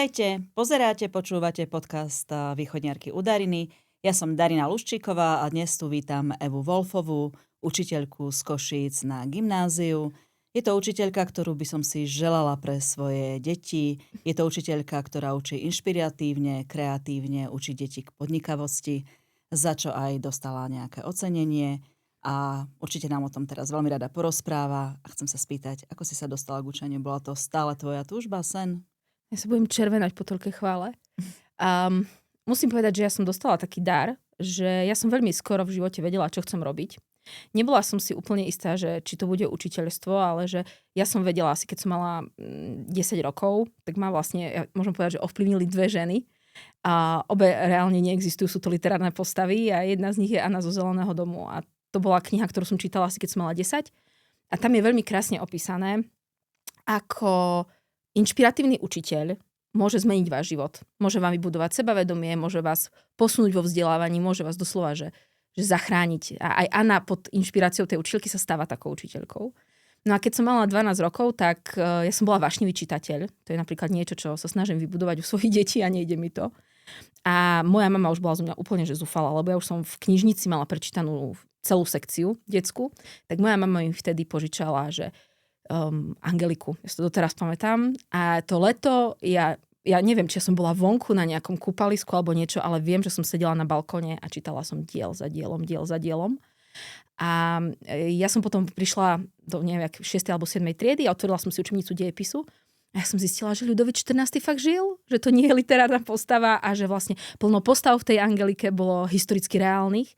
Vitajte, pozeráte, počúvate podcast Východniarky u Dariny. Ja som Darina Luščíková a dnes tu vítam Evu Wolfovú, učiteľku z Košíc na gymnáziu. Je to učiteľka, ktorú by som si želala pre svoje deti. Je to učiteľka, ktorá učí inšpiratívne, kreatívne, učí deti k podnikavosti, za čo aj dostala nejaké ocenenie. A určite nám o tom teraz veľmi rada porozpráva. A chcem sa spýtať, ako si sa dostala k učeniu? Bola to stále tvoja túžba, sen? Ja sa budem červenať po toľkej chvále. Musím povedať, že ja som dostala taký dar, že ja som veľmi skoro v živote vedela, čo chcem robiť. Nebola som si úplne istá, že či to bude učiteľstvo, ale že ja som vedela asi, keď som mala 10 rokov, tak ma vlastne, ja môžem povedať, že ovplyvnili dve ženy. A obe reálne neexistujú, sú to literárne postavy a jedna z nich je Anna zo Zeleného domu. A to bola kniha, ktorú som čítala asi, keď som mala 10. A tam je veľmi krásne opísané, ako inšpiratívny učiteľ môže zmeniť váš život. Môže vám vybudovať sebavedomie, môže vás posunúť vo vzdelávaní, môže vás doslova, že zachrániť. A aj Anna pod inšpiráciou tej učiteľky sa stáva takou učiteľkou. No a keď som mala 12 rokov, tak ja som bola vášnivý čitateľ. To je napríklad niečo, čo sa snažím vybudovať u svojich detí a nejde mi to. A moja mama už bola zo mňa úplne že zúfala, lebo ja už som v knižnici mala prečítanú celú sekciu detskú. Tak moja mama mi vtedy požičala, že Angeliku. Ja si to doteraz pamätám. A to leto, ja neviem, či som bola vonku na nejakom kúpalisku alebo niečo, ale viem, že som sedela na balkone a čítala som diel za dielom. A ja som potom prišla do neviem, 6. alebo 7. triedy a otvorila som si učebnicu dejepisu. A ja som zistila, že Ľudovít XIV fakt žil, že to nie je literárna postava a že vlastne plno postav v tej Angelike bolo historicky reálnych.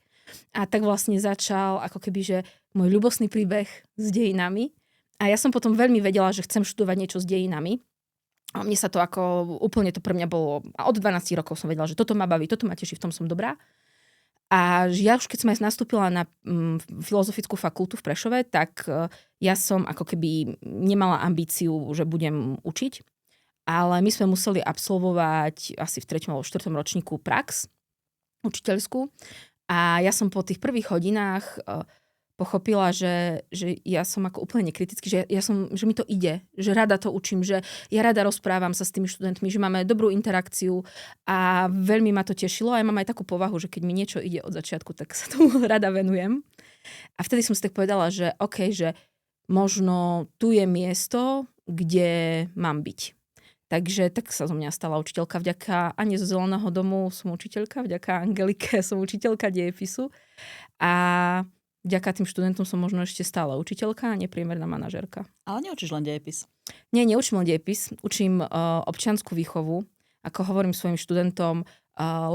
A tak vlastne začal ako keby, že môj ľubosný príbeh s dejinami. A ja som potom veľmi vedela, že chcem študovať niečo s dejinami. A mne sa to ako, úplne to pre mňa bolo, a od 12 rokov som vedela, že toto ma baví, toto ma teší, v tom som dobrá. A ja už keď som aj nastúpila na filozofickú fakultu v Prešove, tak ja som ako keby nemala ambíciu, že budem učiť. Ale my sme museli absolvovať asi v 3. alebo 4. ročníku prax učiteľskú. A ja som po tých prvých hodinách pochopila, že ja som ako úplne nekritický, že mi to ide, že rada to učím, že ja rada rozprávam sa s tými študentmi, že máme dobrú interakciu a veľmi ma to tešilo a ja mám aj takú povahu, že keď mi niečo ide od začiatku, tak sa tomu rada venujem. A vtedy som si tak povedala, že OK, že možno tu je miesto, kde mám byť. Takže tak sa zo mňa stala učiteľka vďaka Ane zo Zeleného domu, som učiteľka, vďaka Angelike som učiteľka dejepisu a vďaka tým študentom som možno ešte stále učiteľka a nepriemerná manažérka. Ale neučíš len dejepis. Nie, neučím len dejepis. Učím občiansku výchovu. Ako hovorím svojim študentom,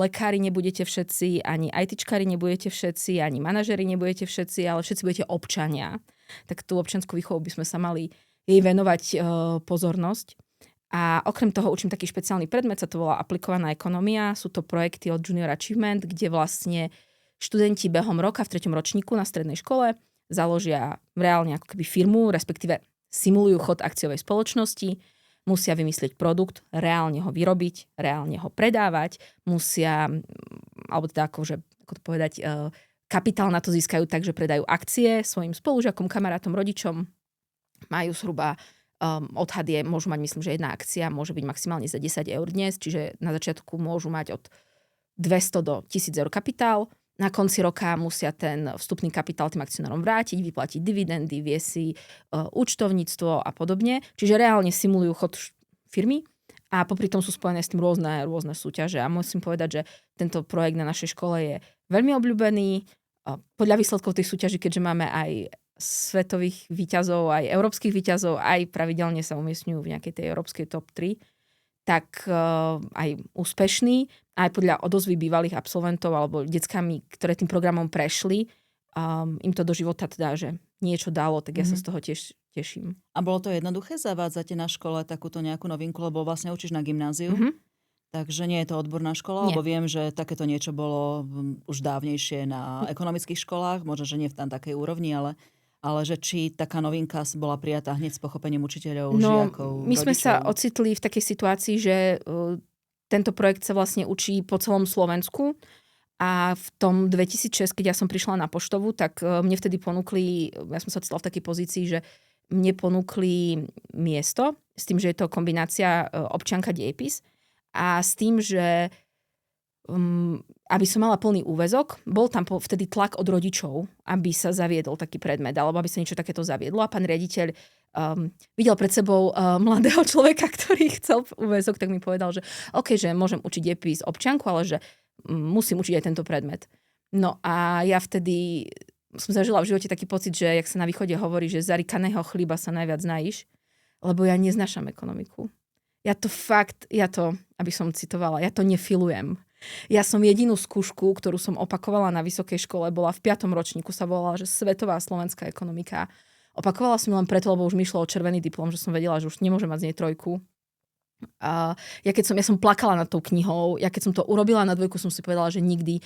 lekári nebudete všetci, ani ITčkári nebudete všetci, ani manažéri nebudete všetci, ale všetci budete občania. Tak tú občiansku výchovu by sme sa mali jej venovať pozornosť. A okrem toho učím taký špeciálny predmet, sa to volá aplikovaná ekonomia. Sú to projekty od Junior Achievement, kde vlastne študenti behom roka v 3. ročníku na strednej škole založia reálne ako keby firmu, respektíve simulujú chod akciovej spoločnosti, musia vymyslieť produkt, reálne ho vyrobiť, reálne ho predávať, musia, alebo teda akože, ako to povedať, kapitál na to získajú tak, že predajú akcie svojim spolužiakom, kamarátom, rodičom. Majú zhruba odhad môžu mať, myslím, že jedna akcia môže byť maximálne za 10 eur dnes, čiže na začiatku môžu mať od 200 do 1000 eur kapitál. Na konci roka musia ten vstupný kapitál tým akcionárom vrátiť, vyplatiť dividendy, vie si účtovníctvo a podobne. Čiže reálne simulujú chod firmy a popri tom sú spojené s tým rôzne súťaže. A musím povedať, že tento projekt na našej škole je veľmi obľúbený. Podľa výsledkov tých súťaží, keďže máme aj svetových výťazov, aj európskych výťazov, aj pravidelne sa umiestňujú v nejakej tej európskej top 3, tak aj úspešný, aj podľa odozvy bývalých absolventov alebo deckami, ktoré tým programom prešli, im to do života teda, že niečo dalo, tak ja sa z toho tiež teším. A bolo to jednoduché zavádzať na škole takúto nejakú novinku, lebo vlastne učíš na gymnáziu, takže nie je to odborná škola, lebo viem, že takéto niečo bolo už dávnejšie na ekonomických školách, možno, že nie v tam takej úrovni, ale že či taká novinka bola prijatá hneď s pochopením učiteľov, žiakov, my sme rodičov. sa ocitli v takej situácii, že tento projekt sa vlastne učí po celom Slovensku a v tom 2006, keď ja som prišla na poštovu, tak mne vtedy ponúkli, ja som sa ocitla v takej pozícii, že mne ponúkli miesto s tým, že je to kombinácia občianka dejepis A s tým, že aby som mala plný úväzok, bol tam vtedy tlak od rodičov, aby sa zaviedol taký predmet, alebo aby sa niečo takéto zaviedlo. A pán riaditeľ videl pred sebou mladého človeka, ktorý chcel úväzok, tak mi povedal, že OK, že môžem učiť dejepis občianku, ale že musím učiť aj tento predmet. No a ja vtedy som zažila v živote taký pocit, že jak sa na východe hovorí, že z zarikaného chlíba sa najviac najíš, lebo ja neznášam ekonomiku. Aby som citovala, ja to nefilujem. Ja som jedinú skúšku, ktorú som opakovala na vysokej škole, bola v 5. ročníku, sa volala, že Svetová slovenská ekonomika. Opakovala som ju len preto, lebo už mi išlo o červený diplom, že som vedela, že už nemôžem mať z nej 3. A ja som plakala nad tou knihou, ja keď som to urobila na 2, som si povedala, že nikdy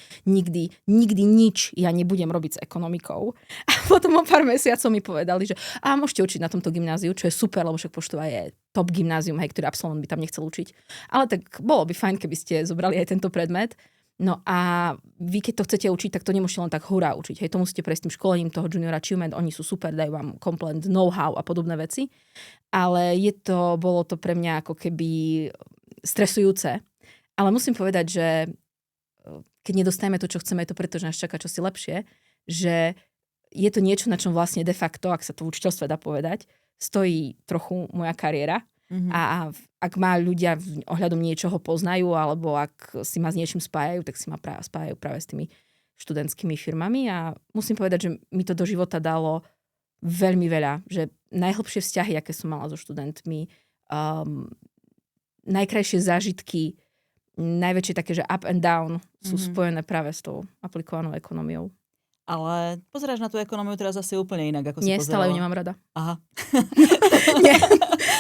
nič ja nebudem robiť s ekonomikou. A potom o pár mesiacov mi povedali, že môžete učiť na tomto gymnáziu, čo je super, lebo však Poštová je top gymnázium, hej, ktorý absolvent by tam nechcel učiť. Ale tak bolo by fajn, keby ste zobrali aj tento predmet. No a vy, keď to chcete učiť, tak to nemôžete len tak hurá učiť. Hej, to musíte prejsť tým školením toho junior achievement, oni sú super, dajú vám komplet know-how a podobné veci. Ale bolo to pre mňa ako keby stresujúce. Ale musím povedať, že keď nedostajeme to, čo chceme, je to preto, že nás čaká čosi lepšie, že je to niečo, na čom vlastne de facto, ak sa to v učiteľstve dá povedať, stojí trochu moja kariéra. Mm-hmm. A ak ma ľudia ohľadom niečoho poznajú, alebo ak si ma s niečím spájajú, tak si ma spájajú práve s tými študentskými firmami. A musím povedať, že mi to do života dalo veľmi veľa. Že najhlbšie vzťahy, aké som mala so študentmi, najkrajšie zážitky, najväčšie také, že up and down sú spojené práve s tou aplikovanou ekonómiou. Ale pozeráš na tú ekonómiu teraz asi úplne inak, ako si Nie, pozerala. stále ju nemám rada. Aha. Nie,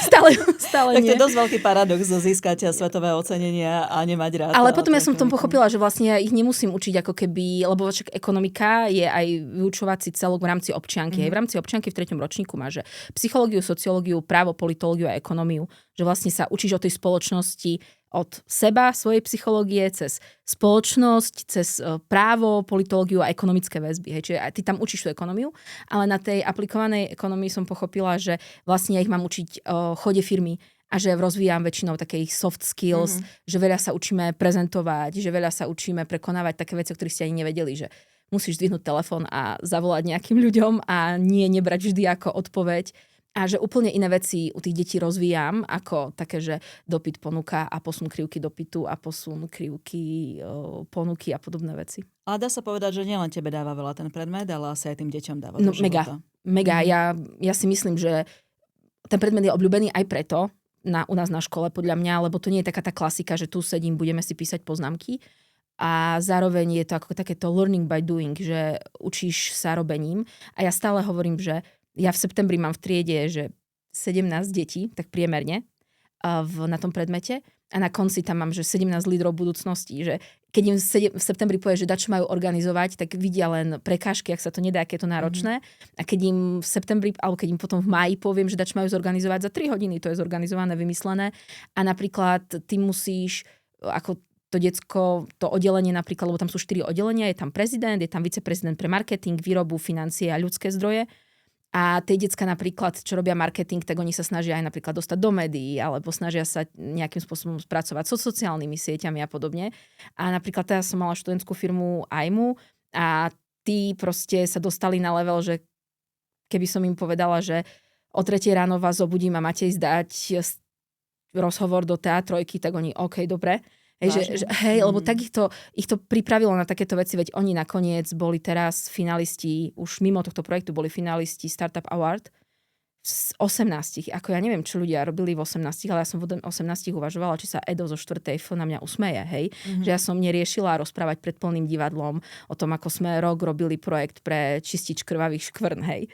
stále tak nie. to je dosť veľký paradox získať svetové ocenenia a nemať rád. Ale potom ja som v tom pochopila, že vlastne ja ich nemusím učiť ako keby, lebo však ekonomika je aj vyučovací celok v rámci občianky. Aj v rámci občianky v 3. ročníku má, že psychológiu, sociológiu, právo, politológiu a ekonómiu. Že vlastne sa učíš o tej spoločnosti od seba, svojej psychológie, cez spoločnosť, cez právo, politológiu a ekonomické väzby. Hej. Čiže ty tam učíš tú ekonómiu, ale na tej aplikovanej ekonomii som pochopila, že vlastne ja ich mám učiť o chode firmy a že rozvíjam väčšinou také ich soft skills, že veľa sa učíme prezentovať, že veľa sa učíme prekonávať také veci, o ktorých ste ani nevedeli, že musíš zdvihnúť telefón a zavolať nejakým ľuďom a nie nebrať vždy ako odpoveď. A že úplne iné veci u tých detí rozvíjam, ako také, že dopyt ponuka a posun krivky dopytu a posun krivky ponuky a podobné veci. Ale dá sa povedať, že nielen tebe dáva veľa ten predmet, ale asi aj tým deťom dáva No do života. Mega. Ja si myslím, že ten predmet je obľúbený aj preto u nás na škole, podľa mňa, lebo to nie je taká tá klasika, že tu sedím, budeme si písať poznámky. A zároveň je to ako takéto learning by doing, že učíš sa robením. A ja stále hovorím, že ja v septembri mám v triede, že 17 detí, tak priemerne, na tom predmete. A na konci tam mám, že 17 lídrov budúcnosti. Že keď im v septembri povie, že dačo majú organizovať, tak vidia len prekážky, ak sa to nedá, aké je to náročné. A keď im v septembri, alebo keď im potom v máji poviem, že dačo majú zorganizovať za 3 hodiny, to je zorganizované, vymyslené. A napríklad ty musíš, ako to decko, to oddelenie napríklad, lebo tam sú 4 oddelenia, je tam prezident, je tam viceprezident pre marketing, výrobu, financie a ľudské zdroje. A tie decka napríklad, čo robia marketing, tak oni sa snažia aj napríklad dostať do médií, alebo snažia sa nejakým spôsobom spracovať so sociálnymi sieťami a podobne. A napríklad teraz som mala študentskú firmu AIMU a tí proste sa dostali na level, že keby som im povedala, že o 3 ráno vás zobudím a máte ísť dať rozhovor do teatrojky, tak oni OK, dobre. Hej, lebo tak ich to pripravilo na takéto veci, veď oni nakoniec boli teraz finalisti, už mimo tohto projektu boli finalisti Startup Award z 18. Ako ja neviem, čo ľudia robili v 18, ale ja som v 18 uvažovala, či sa Edo zo 4. na mňa usmeje, hej. Že ja som neriešila rozprávať pred plným divadlom o tom, ako sme rok robili projekt pre čistič krvavých škvrn, hej.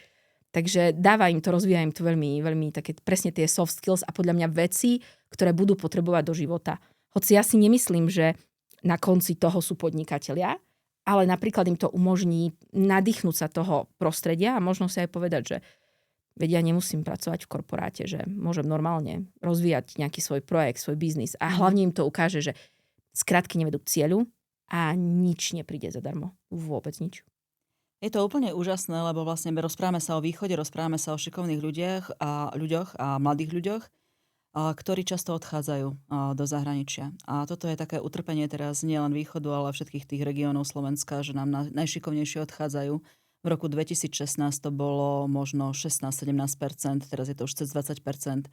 Takže dáva im to, rozvíja im to veľmi, veľmi také presne tie soft skills a podľa mňa veci, ktoré budú potrebovať do života. Hoci ja si nemyslím, že na konci toho sú podnikatelia, ale napríklad im to umožní nadýchnúť sa toho prostredia a možno si aj povedať, že veď ja nemusím pracovať v korporáte, že môžem normálne rozvíjať nejaký svoj projekt, svoj biznis a hlavne im to ukáže, že skratky nevedú k cieľu a nič nepríde zadarmo. Vôbec nič. Je to úplne úžasné, lebo vlastne rozprávame sa o východe, rozprávame sa o šikovných ľuďoch a mladých ľuďoch. ktorí často odchádzajú do zahraničia. A toto je také utrpenie teraz nielen východu, ale všetkých tých regiónov Slovenska, že nám najšikovnejšie odchádzajú. V roku 2016 to bolo možno 16-17%, teraz je to už cez 20%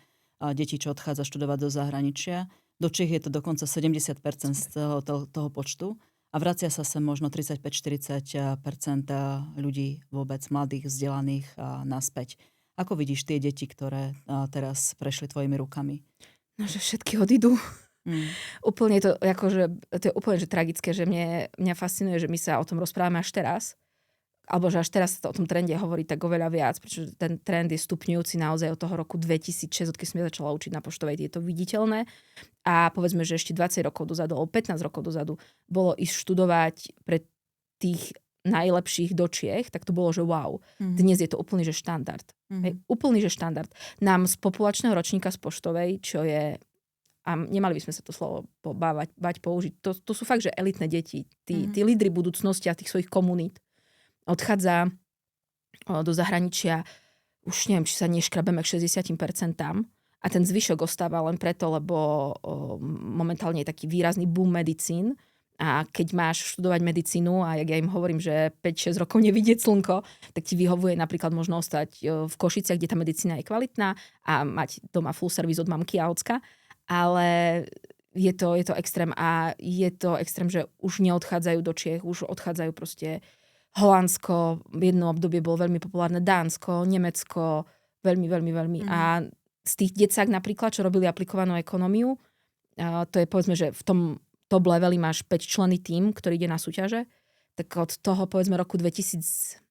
detí, čo odchádza študovať do zahraničia. Do Čiech je to dokonca 70% z celého toho počtu. A vracia sa sem možno 35-40% ľudí vôbec mladých, vzdelaných naspäť. Ako vidíš tie deti, ktoré teraz prešli tvojimi rukami? No, že všetky odídu. Mm. Úplne to, akože, to je úplne že tragické, že mňa fascinuje, že my sa o tom rozprávame až teraz. Alebo že až teraz sa o tom trende hovorí tak oveľa viac, pretože ten trend je stupňujúci naozaj od toho roku 2006, odkedy som ja začala učiť na Poštovej, je to viditeľné. A povedzme, že ešte 20 rokov dozadu, alebo 15 rokov dozadu bolo ísť študovať pre tých najlepších do Čiech, tak to bolo, že wow. Dnes je to úplný, že štandard. Hej, úplný, že štandard. Nám z populačného ročníka z Poštovej, čo je, a nemali by sme sa to slovo bať použiť, to sú fakt, že elitné deti, tí lídri budúcnosti a tých svojich komunít, odchádza do zahraničia, už neviem, či sa neškrabeme k 60% tam a ten zvyšok ostáva len preto, lebo momentálne je taký výrazný boom medicín a keď máš študovať medicínu a jak ja im hovorím, že 5-6 rokov nevidieť slnko, tak ti vyhovuje napríklad možno ostať v Košiciach, kde tá medicína je kvalitná a mať doma full service od mamky a ocka, ale je to extrém a je to extrém, že už neodchádzajú do Čiech, už odchádzajú proste Holandsko, v jednom obdobie bolo veľmi populárne Dánsko, Nemecko, veľmi. A z tých decák napríklad, čo robili aplikovanú ekonómiu, to je povedzme, že v tom top leveli máš 5-členný tím, ktorý ide na súťaže, tak od toho povedzme roku 2010,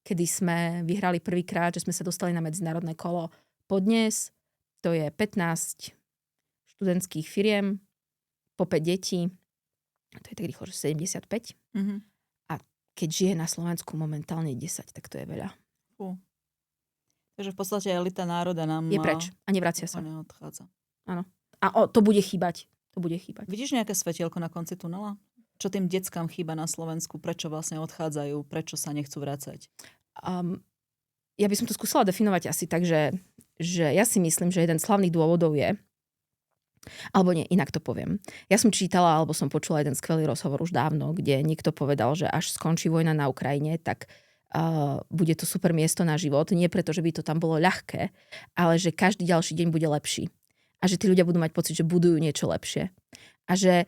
kedy sme vyhrali prvýkrát, že sme sa dostali na medzinárodné kolo podnes, to je 15 študentských firiem, po 5 detí, to je tak rýchlo, že 75. Keď žije na Slovensku momentálne 10, tak to je veľa. Takže v podstate elita národa nám je preč a nevracia sa. Odchádza. Áno. A to bude chýbať. Vidíš nejaké svetielko na konci tunela? Čo tým deckám chýba na Slovensku? Prečo vlastne odchádzajú? Prečo sa nechcú vrácať? Ja by som to skúsila definovať asi tak, že ja si myslím, že jeden z hlavných dôvodov je, alebo nie, inak to poviem. Ja som čítala, alebo som počula jeden skvelý rozhovor už dávno, kde niekto povedal, že až skončí vojna na Ukrajine, tak bude to super miesto na život. Nie preto, že by to tam bolo ľahké, ale že každý ďalší deň bude lepší. A že tí ľudia budú mať pocit, že budujú niečo lepšie. A že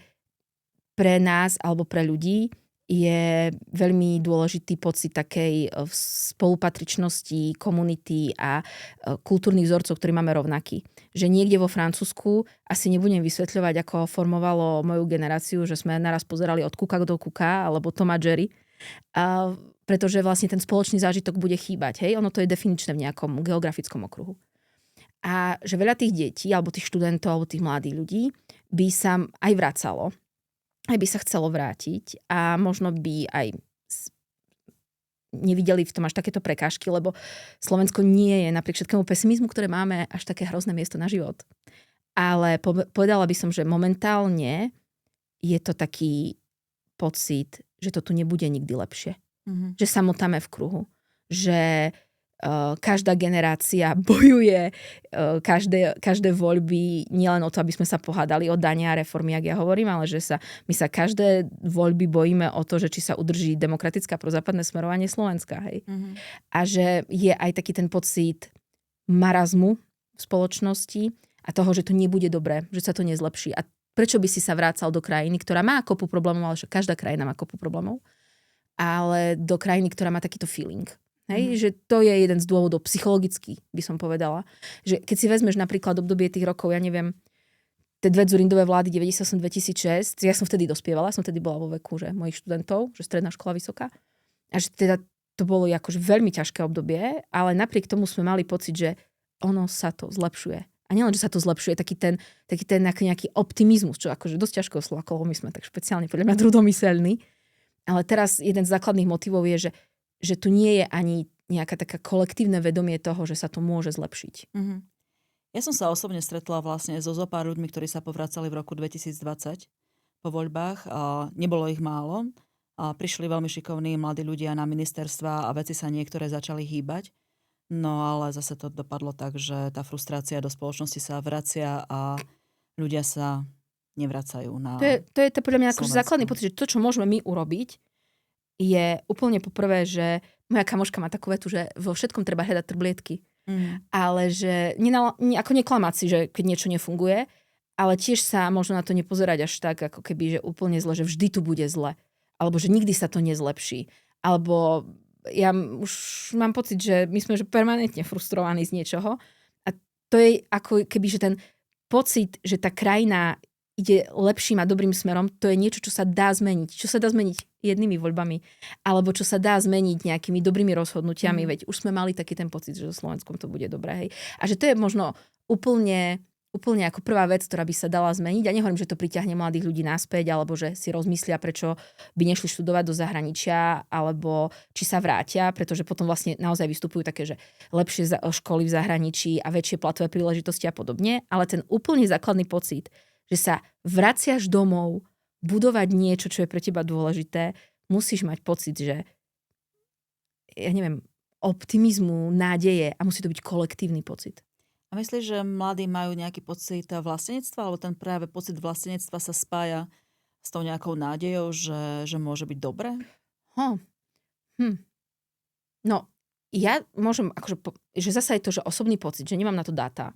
pre nás, alebo pre ľudí, je veľmi dôležitý pocit takej spolupatričnosti, komunity a kultúrnych vzorcov, ktorí máme rovnaký. Že niekde vo Francúzsku, asi nebudem vysvetľovať, ako formovalo moju generáciu, že sme naraz pozerali od Kuka do Kuka, alebo Tom a Jerry, pretože vlastne ten spoločný zážitok bude chýbať. Hej? Ono to je definičné v nejakom geografickom okruhu. A že veľa tých detí, alebo tých študentov, alebo tých mladých ľudí by sa aj vracalo, aj by sa chcelo vrátiť a možno by aj nevideli v tom až takéto prekážky, lebo Slovensko nie je napriek všetkému pesimizmu, ktoré máme, až také hrozné miesto na život. Ale povedala by som, že momentálne je to taký pocit, že to tu nebude nikdy lepšie. Že sa motáme v kruhu. Že každá generácia bojuje, každé voľby, nielen o to, aby sme sa pohádali o dania a reformy, jak ja hovorím, ale že my sa každé voľby bojíme o to, že či sa udrží demokratické prozápadné smerovanie Slovenska. Hej. A že je aj taký ten pocit marazmu v spoločnosti a toho, že to nebude dobré, že sa to nezlepší. A prečo by si sa vrácal do krajiny, ktorá má kopu problémov, ale že každá krajina má kopu problémov, ale do krajiny, ktorá má takýto feeling. Hej, že to je jeden z dôvodov psychologický, by som povedala. Že keď si vezmeš napríklad obdobie tých rokov, ja neviem, tie dve Dzurindové vlády 98-2006, ja som vtedy dospievala, som vtedy bola vo veku, že mojich študentov, že stredná škola vysoká. A že teda to bolo akože veľmi ťažké obdobie, ale napriek tomu sme mali pocit, že ono sa to zlepšuje. A nielen, že sa to zlepšuje, taký ten nejaký optimizmus, čo akože dosť ťažko slovo, my sme tak špeciálne podľa mňa trudomyselní. Ale teraz jeden z základných motivov je, že tu nie je ani nejaká taká kolektívne vedomie toho, že sa to môže zlepšiť. Ja som sa osobne stretla vlastne so zopár ľuďmi, ktorí sa povracali v roku 2020 po voľbách. Nebolo ich málo. Prišli veľmi šikovní mladí ľudia na ministerstva a veci sa niektoré začali hýbať. No ale zase to dopadlo tak, že tá frustrácia do spoločnosti sa vracia a ľudia sa nevracajú na To je to podľa mňa akože základný Slovensko. pocit, že to, čo môžeme my urobiť, je úplne poprvé, že moja kamoška má takú vetu, že vo všetkom treba hľadať trblietky. Ale že ako neklamať si, že keď niečo nefunguje, ale tiež sa možno na to nepozerať až tak, ako keby, že úplne zle, že vždy tu bude zle. Alebo že nikdy sa to nezlepší. Alebo ja už mám pocit, že my sme že permanentne frustrovaní z niečoho. A to je ako keby, že ten pocit, že tá krajina ide lepším a dobrým smerom, to je niečo, čo sa dá zmeniť. Čo sa dá zmeniť jednými voľbami. Alebo čo sa dá zmeniť nejakými dobrými rozhodnutiami. Veď už sme mali taký ten pocit, že so Slovenskom to bude dobré. Hej. A že to je možno úplne ako prvá vec, ktorá by sa dala zmeniť. A nehovorím, že to priťahne mladých ľudí naspäť, alebo že si rozmyslia, prečo by nešli študovať do zahraničia, alebo či sa vrátia, pretože potom vlastne naozaj vystupujú také, že lepšie školy v zahraničí a väčšie platové príležitosti a podobne. Ale ten úplne základný pocit, že sa vraciaš domov, budovať niečo, čo je pre teba dôležité, musíš mať pocit, že ja neviem, optimizmu, nádeje a musí to byť kolektívny pocit. A myslíš, že mladí majú nejaký pocit vlastenectva, alebo ten práve pocit vlastenectva sa spája s tou nejakou nádejou, že môže byť dobré? No, ja môžem, akože, že zasa je to, že osobný pocit, že nemám na to dáta,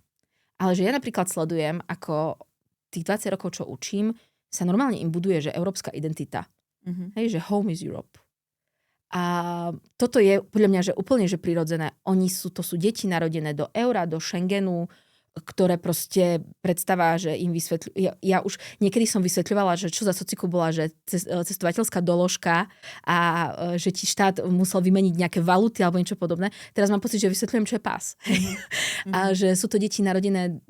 ale že ja napríklad sledujem, ako tých 20 rokov, čo učím, sa normálne im buduje, že európska identita. Hej, že home is Europe. A toto je podľa mňa, že úplne že prirodzené. To sú deti narodené do eura, do Schengenu, ktoré proste predstavá, že im vysvetľujú. Ja už niekedy som vysvetľovala, že čo za sociku bola, že cestovateľská doložka a že ti štát musel vymeniť nejaké valuty alebo niečo podobné. Teraz mám pocit, že vysvetľujem, čo je pás. A že sú to deti narodené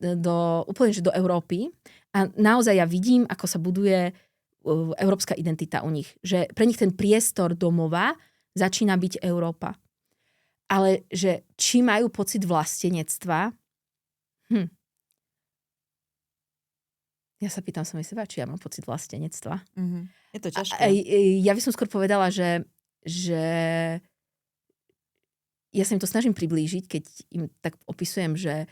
úplne že do Európy. A naozaj ja vidím, ako sa buduje európska identita u nich. Že pre nich ten priestor domova začína byť Európa. Ale že či majú pocit vlastenectva, ja sa pýtam sami seba, či ja mám pocit vlastenectva. Je to ťažké. Ja by som skôr povedala, že ja sa im to snažím priblížiť, keď im tak opisujem, že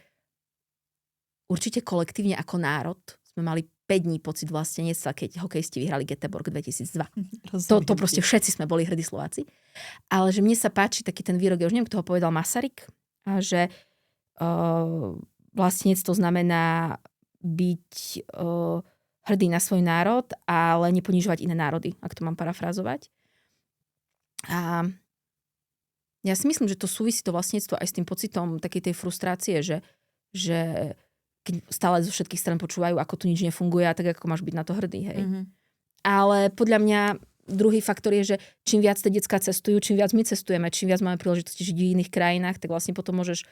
určite kolektívne ako národ sme mali 5 dní pocit vlastenectva, keď hokejisti vyhrali Göteborg 2002. To proste všetci sme boli hrdí Slováci. Ale že mne sa páči taký ten výrok, ja už neviem, kto ho povedal, Masaryk, že vlastenectvo znamená byť hrdý na svoj národ, ale neponižovať iné národy, ak to mám parafrázovať. A ja si myslím, že to súvisí to vlastníctvo aj s tým pocitom takej tej frustrácie, že keď stále zo všetkých strán počúvajú, ako tu nič nefunguje, tak ako máš byť na to hrdý. Hej. Ale podľa mňa druhý faktor je, že čím viac tie decká cestujú, čím viac my cestujeme, čím viac máme príležitosti žiť v iných krajinách, tak vlastne potom môžeš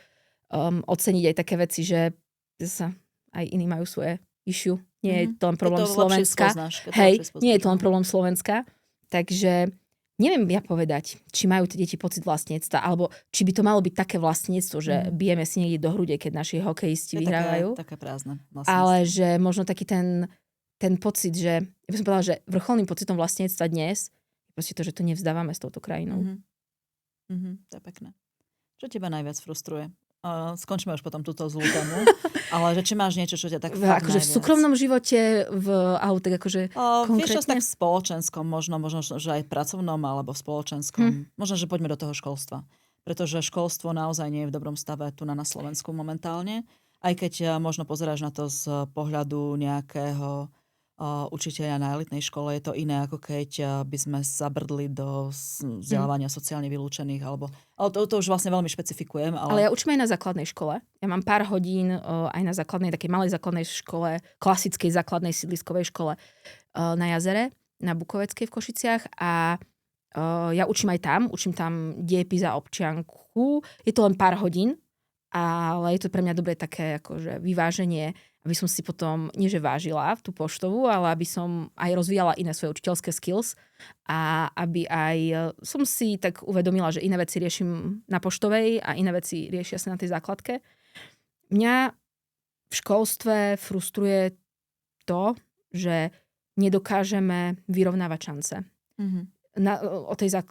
oceniť aj také veci, že sa aj iní majú svoje issue. Nie je to len problém Slovenska. Nie je to len problém Slovenska. Takže neviem ja povedať, či majú tie deti pocit vlastníctva, alebo či by to malo byť také vlastníctvo, že bijeme si niekde do hrude, keď naši hokejisti vyhrávajú. Také prázdne vlastníctvo. Ale že možno taký ten pocit, že ja by som povedala, že vrcholným pocitom vlastníctva dnes je proste to, že to nevzdávame s touto krajinou. To je pekné. Čo teba najviac frustruje? Skončíme už potom túto zlú tému, ale že či máš niečo, čo ťa tak fakt akože najviac? V súkromnom živote, tak akože konkrétne? Vieš, tak v spoločenskom, možno, že aj v pracovnom, alebo v spoločenskom. Možno, že poďme do toho školstva. Pretože školstvo naozaj nie je v dobrom stave tu na Slovensku momentálne. Aj keď možno pozeráš na to z pohľadu nejakého učiteľa na elitnej škole, je to iné, ako keď by sme zabrdli do vzdelávania sociálne vylúčených. Ale to už vlastne veľmi špecifikujem. Ale ja učím aj na základnej škole. Ja mám pár hodín aj na základnej, takej malej základnej škole, klasickej základnej sídliskovej škole na jazere, na Bukoveckej v Košiciach a ja učím tam dejepis a občianku. Je to len pár hodín, ale je to pre mňa dobré také akože vyváženie, aby som si potom, nie že vážila tú poštovú, ale aby som aj rozvíjala iné svoje učiteľské skills a aby aj som si tak uvedomila, že iné veci riešim na poštovej a iné veci riešia sa na tej základke. Mňa v školstve frustruje to, že nedokážeme vyrovnávať šance.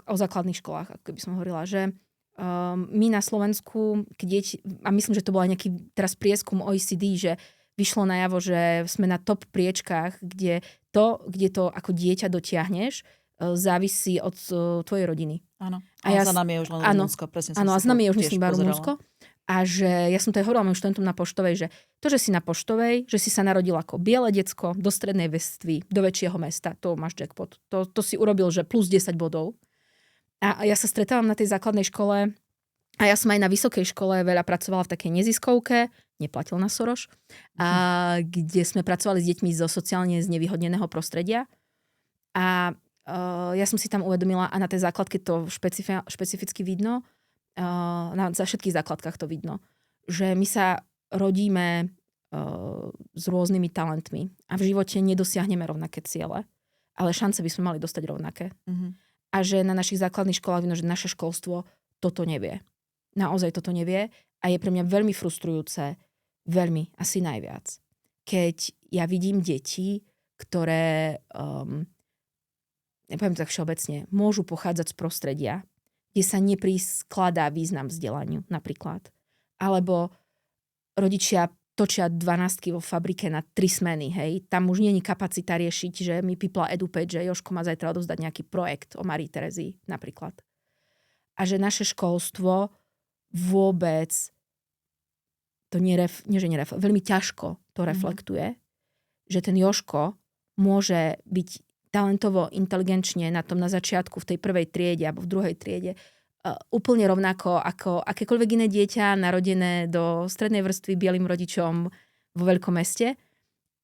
O základných školách, ako by som hovorila, že My na Slovensku, a myslím, že to bol aj nejaký teraz prieskum OECD, že vyšlo najavo, že sme na top priečkách, kde to ako dieťa dotiahneš, závisí od tvojej rodiny. Áno. A za nami je už len Rumunsko. Áno, a za nami je už myslím iba Rumunsko. A že ja som to aj hovorila mojim študentom na Poštovej, že to, že si na Poštovej, že si sa narodil ako biele decko do strednej vrstvy, do väčšieho mesta, to máš jackpot. To si urobil, že plus 10 bodov. A ja sa stretávam na tej základnej škole a ja som aj na vysokej škole veľa pracovala v takej neziskovke, neplatil na Soros, a kde sme pracovali s deťmi zo sociálne znevýhodneného prostredia. A ja som si tam uvedomila, a na tej základke to špecificky vidno, za všetkých základkách to vidno, že my sa rodíme s rôznymi talentmi a v živote nedosiahneme rovnaké ciele, ale šance by sme mali dostať rovnaké. A že na našich základných školách vidno, že naše školstvo toto nevie. Naozaj toto nevie a je pre mňa veľmi frustrujúce, veľmi, asi najviac. Keď ja vidím deti, ktoré, nepoviem tak všeobecne, môžu pochádzať z prostredia, kde sa nepriskladá význam vzdelaniu napríklad. Alebo rodičia točia 12 vo fabrike na 3 smeny, hej. Tam už nie je kapacita riešiť, že mi pipla EduPage, že Jožko má zajtra odovzdať nejaký projekt o Marii Terezii napríklad. A že naše školstvo vôbec to veľmi ťažko to reflektuje, že ten Jožko môže byť talentovo, inteligenčne na tom na začiatku v tej prvej triede alebo v druhej triede úplne rovnako ako akékoľvek iné dieťa narodené do strednej vrstvy bielým rodičom vo veľkom meste,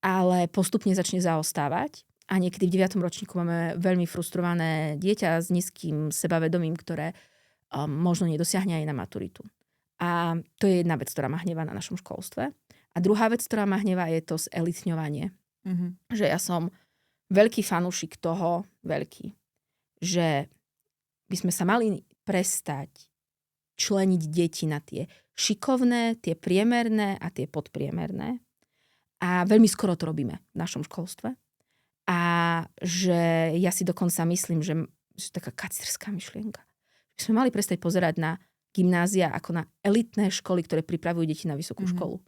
ale postupne začne zaostávať a niekedy v 9. ročníku máme veľmi frustrované dieťa s nízkym sebavedomím, ktoré možno nedosiahne aj na maturitu. A to je jedna vec, ktorá ma hnevá na našom školstve. A druhá vec, ktorá ma hnevá, je to zelitňovanie. Že ja som veľký fanúšik toho, že by sme sa mali prestať členiť deti na tie šikovné, tie priemerné a tie podpriemerné. A veľmi skoro to robíme v našom školstve. A že ja si dokonca myslím, že taká kacírská myšlienka. By sme mali prestať pozerať na gymnázia ako na elitné školy, ktoré pripravujú deti na vysokú školu.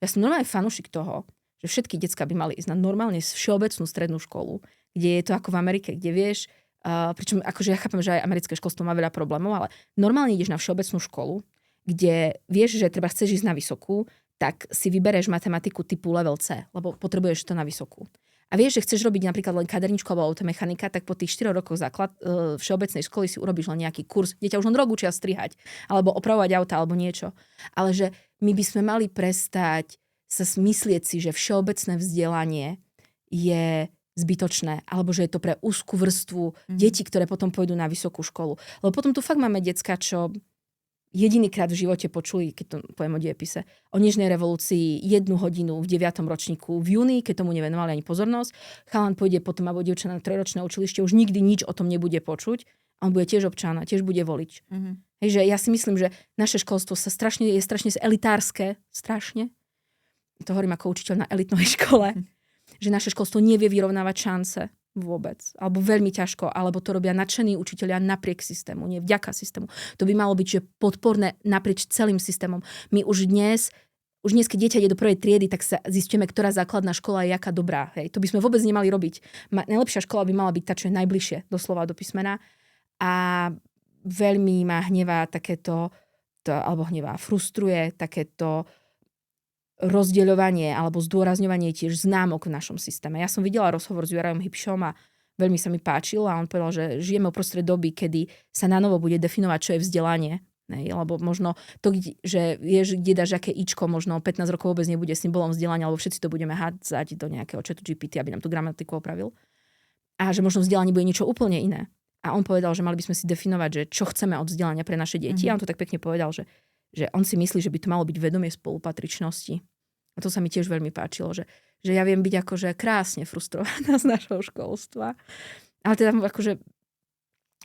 Ja som normálne fanúšik toho, že všetky decká by mali ísť na normálne všeobecnú strednú školu, kde je to ako v Amerike, kde vieš, pričom akože ja chápem, že aj americké školstvo má veľa problémov, ale normálne ideš na všeobecnú školu, kde vieš, že treba chceš ísť na vysokú, tak si vybereš matematiku typu level C, lebo potrebuješ to na vysokú. A vieš, že chceš robiť napríklad len kaderničku alebo automechanika, tak po tých 4 rokoch všeobecnej školy si urobíš len nejaký kurz, kde ťa už len rok učia strihať, alebo opravovať auta, alebo niečo. Ale že my by sme mali prestať sa myslieť si, že všeobecné vzdelanie je zbytočné, alebo že je to pre úzku vrstvu detí, ktoré potom pôjdu na vysokú školu. Lebo potom tu fakt máme decka, čo jedinýkrát v živote počuli, keď to poviem o diepise, o nežnej revolúcii 1 hodinu v 9. ročníku v júni, keď tomu nevenovali ani pozornosť. Chalan pôjde potom alebo dievčina na 3-ročné učilište, už nikdy nič o tom nebude počuť. A on bude tiež občan, tiež bude volič. Hej, že ja si myslím, že naše školstvo je strašne elitárske. Strašne. To hovorím ako učiteľ na elitnej škole. Že naše školstvo nevie vyrovnávať šance vôbec. Alebo veľmi ťažko. Alebo to robia nadšení učitelia napriek systému. Nie vďaka systému. To by malo byť že podporné naprieč celým systémom. My už dnes, keď dieťa ide do prvej triedy, tak sa zistíme, ktorá základná škola je jaká dobrá. Hej. To by sme vôbec nemali robiť. Najlepšia škola by mala byť tá, čo je najbližšie doslova do písmena. A veľmi ma hnevá takéto, frustruje takéto rozdeľovanie alebo zdôrazňovanie tiež známok v našom systéme. Ja som videla rozhovor s Jurajom Hybšom a veľmi sa mi páčil a on povedal, že žijeme uprostred doby, kedy sa na novo bude definovať, čo je vzdelanie. Lebo možno to, že vieš, kde dáš aké ičko, možno 15 rokov vôbec nebude symbolom vzdelania, alebo všetci to budeme hádzať do nejakého chatu GPT, aby nám tú gramatiku opravil. A že možno vzdelanie bude niečo úplne iné. A on povedal, že mali by sme si definovať, že čo chceme od vzdelania pre naše deti. A on to tak pekne povedal, že on si myslí, že by to malo byť vedomie spolupatričnosti. A to sa mi tiež veľmi páčilo, že ja viem byť akože krásne frustrovaná z našho školstva. Ale teda akože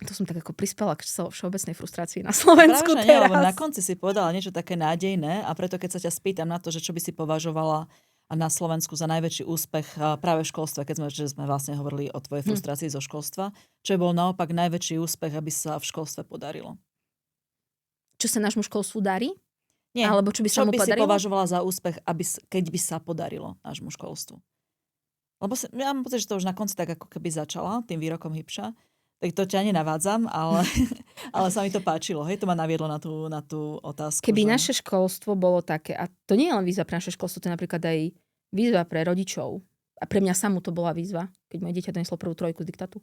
to som tak ako prispela k všeobecnej frustrácii na Slovensku teraz. Nie, lebo na konci si povedala niečo také nádejné a preto keď sa ťa spýtam na to, že čo by si považovala na Slovensku za najväčší úspech práve v školstve, keď sme vlastne hovorili o tvojej frustrácii zo školstva, čo bol naopak najväčší úspech, aby sa v školstve podarilo? čo sa nášmu školstvu darí? Nie. Alebo čo by sa mu Čo by si podarilo? považovala za úspech, keď by sa podarilo nášmu školstvu? Lebo ja mám pocit, že to už na konci tak ako keby začala tým výrokom Hipša. Tak to ťa nenavádzam, ale, ale sa mi to páčilo. Hej, to ma naviedlo na tú otázku. Keby že... naše školstvo bolo také, a to nie je len výzva pre naše školstvo, to je napríklad aj výzva pre rodičov. A pre mňa samú to bola výzva, keď moje dieťa doneslo prvú trojku z diktátu.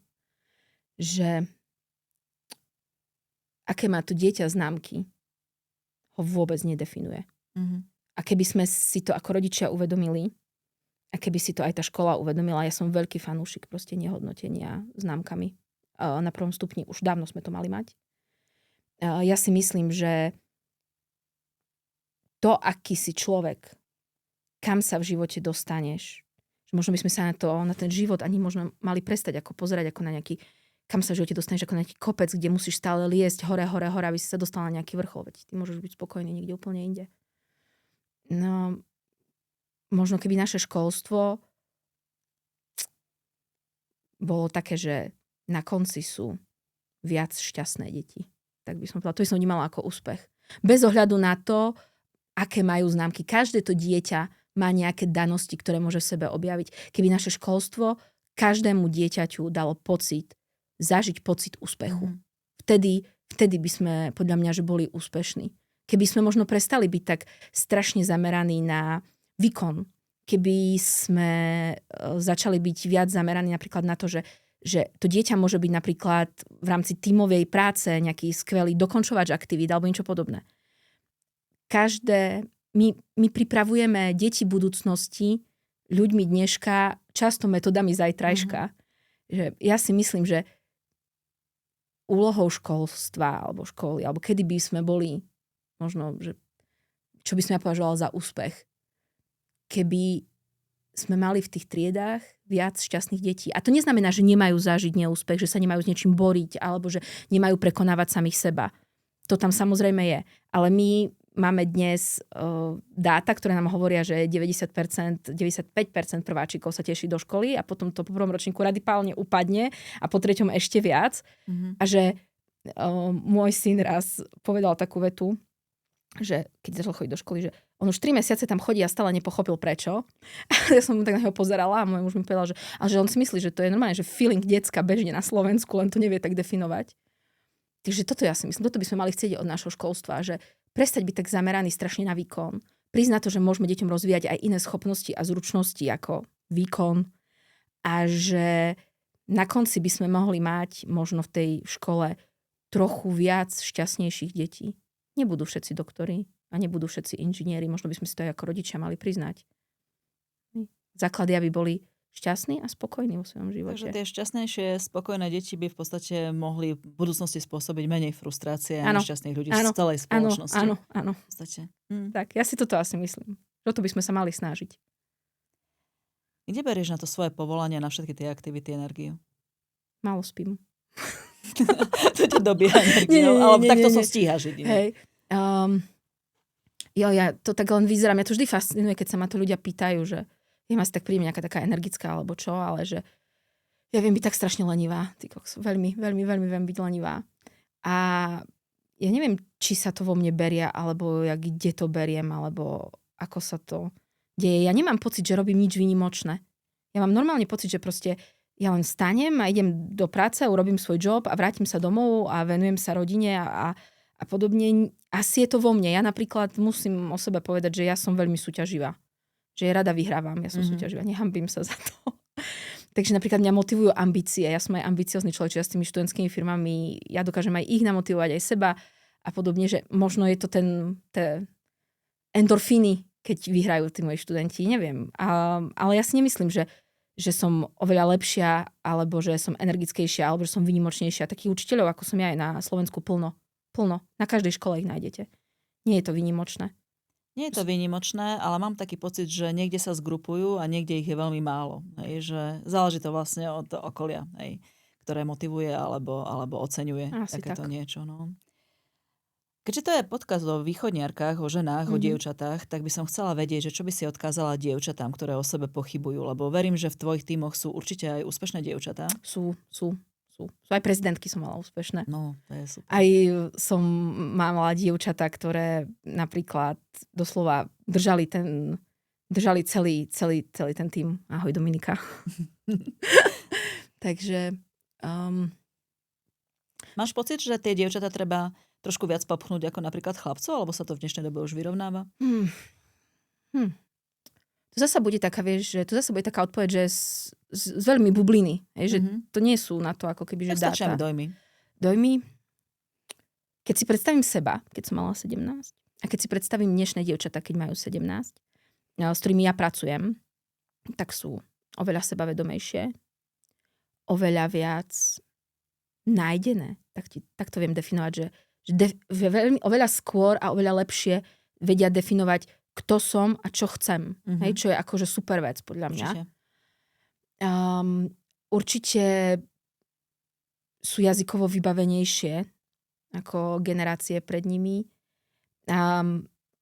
Že aké má to dieťa známky, ho vôbec nedefinuje. Mm-hmm. A keby sme si to ako rodičia uvedomili, a keby si to aj tá škola uvedomila, ja som veľký fanúšik proste nehodnotenia známkami. Na prvom stupni už dávno sme to mali mať. Ja si myslím, že to, aký si človek, kam sa v živote dostaneš, že možno by sme sa na ten život ani možno mali prestať ako pozerať ako na nejaký, kam sa v živote dostaneš ako na nejaký kopec, kde musíš stále liesť hore, aby si sa dostal na nejaký vrchol. Veď ty môžeš byť spokojný niekde úplne inde. No, možno keby naše školstvo bolo také, že na konci sú viac šťastné deti. Tak by som povedala, to by som vnímala ako úspech. Bez ohľadu na to, aké majú známky. Každé to dieťa má nejaké danosti, ktoré môže v sebe objaviť. Keby naše školstvo každému dieťaťu dalo zažiť pocit úspechu. Vtedy by sme, podľa mňa, že boli úspešní. Keby sme možno prestali byť tak strašne zameraní na výkon. Keby sme začali byť viac zameraní napríklad na to, že to dieťa môže byť napríklad v rámci tímovej práce nejaký skvelý dokončovač aktivít alebo niečo podobné. My pripravujeme deti budúcnosti ľuďmi dneška často metodami zajtrajška. Že ja si myslím, že úlohou školstva alebo školy, alebo kedy by sme boli možno, že čo by som ja považovala za úspech, keby sme mali v tých triedách viac šťastných detí. A to neznamená, že nemajú zažiť neúspech, že sa nemajú s niečím boriť, alebo že nemajú prekonávať samých seba. To tam samozrejme je. Ale my máme dnes dáta, ktoré nám hovoria, že 95% prváčikov sa teší do školy a potom to po prvom ročníku radikálne upadne a po treťom ešte viac. A že môj syn raz povedal takú vetu, že keď začal chodiť do školy, že on už 3 mesiace tam chodí a stále nepochopil prečo. Ja som mu tak na neho pozerala a môj muž mi povedal, že on si myslí, že to je normálne, že feeling decka bežne na Slovensku, len to nevie tak definovať. Takže toto ja si myslím, toto by sme mali chcieť od nášho školstva, že prestať byť tak zameraný strašne na výkon. Priznať to, že môžeme deťom rozvíjať aj iné schopnosti a zručnosti ako výkon a že na konci by sme mohli mať možno v tej škole trochu viac šťastnejších detí. Nebudú všetci doktori a nebudú všetci inžinieri. Možno by sme si to aj ako rodičia mali priznať. Základy, aby boli šťastní a spokojní vo svojom živote. Takže tie šťastnejšie, spokojné deti by v podstate mohli v budúcnosti spôsobiť menej frustrácie a nešťastných ľudí z celej spoločnosti. Áno. V podstate. Tak, ja si toto asi myslím. Toto by sme sa mali snažiť. Kde berieš na to svoje povolanie, na všetky tie aktivity energiu? Málo spím. To ťa dobíja energiou, alebo takto som stíha žiť. Hej. Ja to tak len vyzerám. Ja to vždy fascinuje, keď sa ma to ľudia pýtajú, že ja ma si tak príjem nejaká taká energická alebo čo, ale že ja viem byť tak strašne lenivá. Veľmi viem byť lenivá. A ja neviem, či sa to vo mne berie, alebo ja kde to beriem, alebo ako sa to deje. Ja nemám pocit, že robím nič výnimočné. Ja mám normálne pocit, že proste ja len stanem a idem do práce, urobím svoj job a vrátim sa domov a venujem sa rodine a podobne. Asi je to vo mne. Ja napríklad musím o sebe povedať, že ja som veľmi súťaživá. Že ja rada vyhrávam, ja som súťaživá. Nehambím sa za to. Takže napríklad mňa motivujú ambície. Ja som aj ambiciózny človek, čiže ja s tými študentskými firmami, ja dokážem aj ich namotivovať, aj seba a podobne, že možno je to tie endorfíny, keď vyhrajú tí moji študenti, neviem. Ale ja si nemyslím, že som oveľa lepšia, alebo že som energickejšia, alebo že som výnimočnejšia. Takých učiteľov, ako som ja, aj na Slovensku plno. Na každej škole ich nájdete. Nie je to výnimočné. Nie je to výnimočné, ale mám taký pocit, že niekde sa zgrupujú a niekde ich je veľmi málo. Hej, že záleží to vlastne od okolia, hej, ktoré motivuje alebo oceňuje takéto niečo. No. Keďže to je podcast o východniarkách, o ženách, o dievčatách, tak by som chcela vedieť, že čo by si odkázala dievčatám, ktoré o sebe pochybujú, lebo verím, že v tvojich tímoch sú určite aj úspešné dievčatá. Sú. Sú aj prezidentky som mala úspešné. No, to je super. Aj som mala dievčatá, ktoré napríklad doslova držali celý ten tím. Ahoj Dominika. Takže máš pocit, že tie dievčatá treba trošku viac popchnúť ako napríklad chlapcov, alebo sa to v dnešnej dobe už vyrovnáva? To zasa bude taká, vieš, že to zasa bude taká odpoveď, že z veľmi bubliny. Že to nie sú na to ako keby, že dáta. Stačia mi dojmy. Dojmy? Keď si predstavím seba, keď som mala 17, a keď si predstavím dnešné dievčatá, keď majú 17, s ktorými ja pracujem, tak sú oveľa sebavedomejšie, oveľa viac nájdené. Tak to viem definovať, že oveľa skôr a oveľa lepšie vedia definovať, kto som a čo chcem. Hej, čo je akože super vec, podľa mňa. Určite sú jazykovo vybavenejšie ako generácie pred nimi.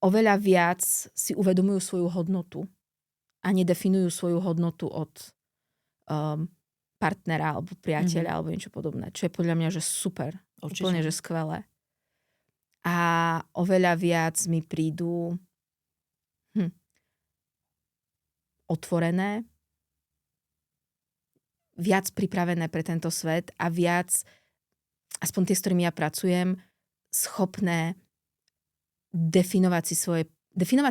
Oveľa viac si uvedomujú svoju hodnotu a nedefinujú svoju hodnotu od partnera alebo priateľa alebo niečo podobné. Čo je podľa mňa, že super. Určite. Úplne, že skvelé. A oveľa viac mi prídu otvorené, viac pripravené pre tento svet a viac, aspoň tie, s ktorými ja pracujem, schopné definovať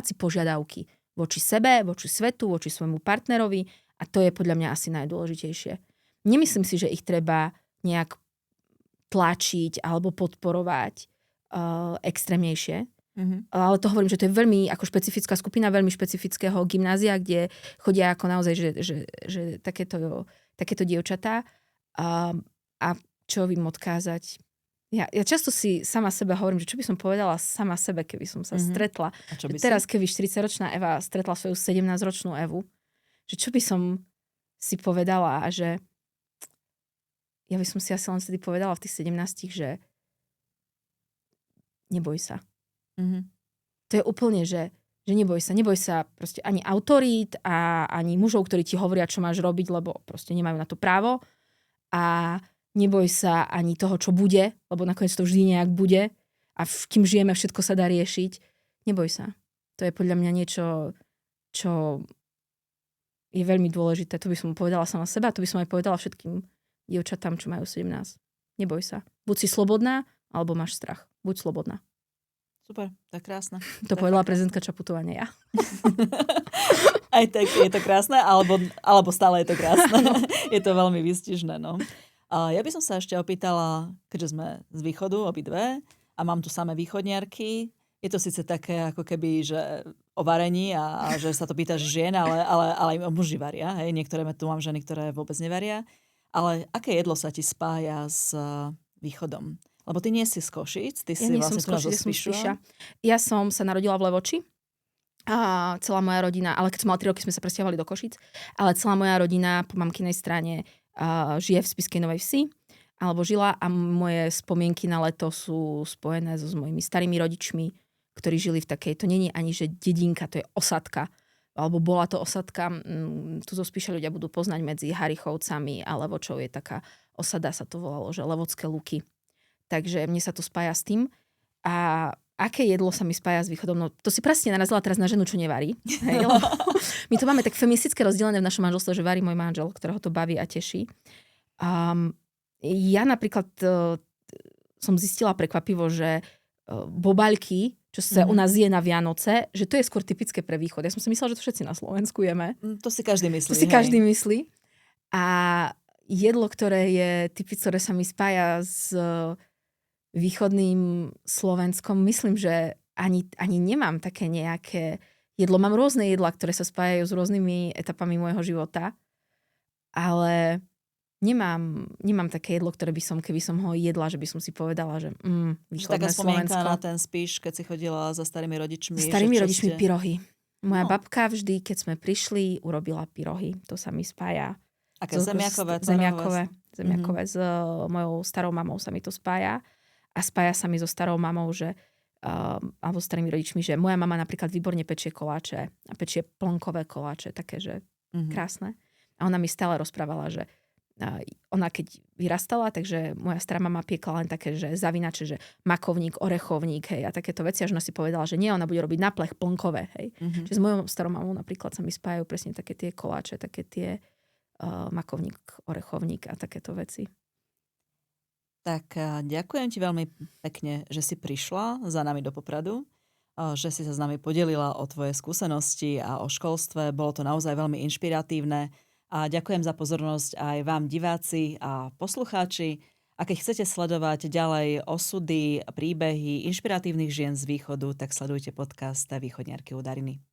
si požiadavky voči sebe, voči svetu, voči svojmu partnerovi a to je podľa mňa asi najdôležitejšie. Nemyslím si, že ich treba nejak tlačiť alebo podporovať extrémnejšie. Ale to hovorím, že to je veľmi ako špecifická skupina, veľmi špecifického gymnázia, kde chodia ako naozaj, že takéto dievčatá. A čo vím odkázať? Ja často si sama sebe hovorím, že čo by som povedala sama sebe, keby som sa stretla. Teraz, keby 40-ročná Eva stretla svoju 17-ročnú Evu, že čo by som si povedala a že ja by som si asi len vtedy povedala v tých 17, že neboj sa. To je úplne, že neboj sa proste ani autorít a ani mužov, ktorí ti hovoria, čo máš robiť, lebo proste nemajú na to právo. A neboj sa ani toho, čo bude, lebo nakoniec to vždy nejak bude. A kým žijeme, všetko sa dá riešiť. Neboj sa. To je podľa mňa niečo, čo je veľmi dôležité. To by som povedala sama seba, to by som aj povedala všetkým dievčatám, čo majú 17. Neboj sa. Buď si slobodná, alebo máš strach. Buď slobodná. Super, tak krásne. To povedala prezidentka Čaputová, nie ja. Aj tak je to krásne, alebo stále je to krásne. Je to veľmi výstižné, no. A ja by som sa ešte opýtala, keďže sme z východu obidve a mám tu samé východniarky, je to síce také ako keby, že o varení a že sa to pýtaš žien, ale aj muži varia. Hej. Niektoré tu mám ženy, ktoré vôbec nevaria. Ale aké jedlo sa ti spája s východom? Lebo ty nie si z Košíc, ty si vlastne tu zo Spiša. Ja som sa narodila v Levoči a celá moja rodina, ale keď som mala 3 roky, sme sa presťahovali do Košíc, ale celá moja rodina po mamkinej strane žije v Spišskej Novej Vsi, alebo žila a moje spomienky na leto sú spojené s mojimi starými rodičmi, ktorí žili v takej, to nie je ani že dedinka, to je osadka, alebo bola to osadka, tu zo Spiša ľudia budú poznať medzi Harichovcami a Levočou je taká osada, sa to volalo, že Levocké Luky. Takže mne sa to spája s tým. A aké jedlo sa mi spája s východom? No to si presne narazila teraz na ženu, čo nevarí. Hej, my to máme tak feministicky rozdelené v našom manželstve, že varí môj manžel, ktorého to baví a teší. Ja napríklad som zistila prekvapivo, že bobaľky, čo sa u nás je na Vianoce, že to je skôr typické pre východ. Ja som si myslela, že to všetci na Slovensku jeme. To si každý myslí. Každý myslí. A jedlo, ktoré je typické, ktoré sa mi spája s východným Slovenskom, myslím, že ani nemám také nejaké jedlo. Mám rôzne jedlá, ktoré sa spájajú s rôznymi etapami môjho života, ale nemám také jedlo, ktoré by som, keby som ho jedla, že by som si povedala, že východné Slovensko. Taká spomienka na ten Spiš, keď si chodila za starými rodičmi. S starými rodičmi pyrohy. Moja babka vždy, keď sme prišli, urobila pyrohy. To sa mi spája. Aké zemiakové? Zemiakové. S mojou starou mamou sa mi to spája. A spája sa mi so starou mamou, že alebo starými rodičmi, že moja mama napríklad výborne pečie koláče a pečie plnkové koláče, také, že krásne. A ona mi stále rozprávala, že ona keď vyrastala, takže moja stará mama piekla len také, že zavinače, že makovník, orechovník, hej, a takéto veci, až ona si povedala, že nie, ona bude robiť na plech plnkové, hej. Mhm. Čiže s mojou starou mamou napríklad sa mi spájajú presne také tie koláče, také tie makovník, orechovník a takéto veci. Tak ďakujem ti veľmi pekne, že si prišla za nami do Popradu, že si sa s nami podelila o tvoje skúsenosti a o školstve. Bolo to naozaj veľmi inšpiratívne a ďakujem za pozornosť aj vám, diváci a poslucháči. A keď chcete sledovať ďalej osudy, príbehy inšpiratívnych žien z východu, tak sledujte podcast Východniarky u Dariny.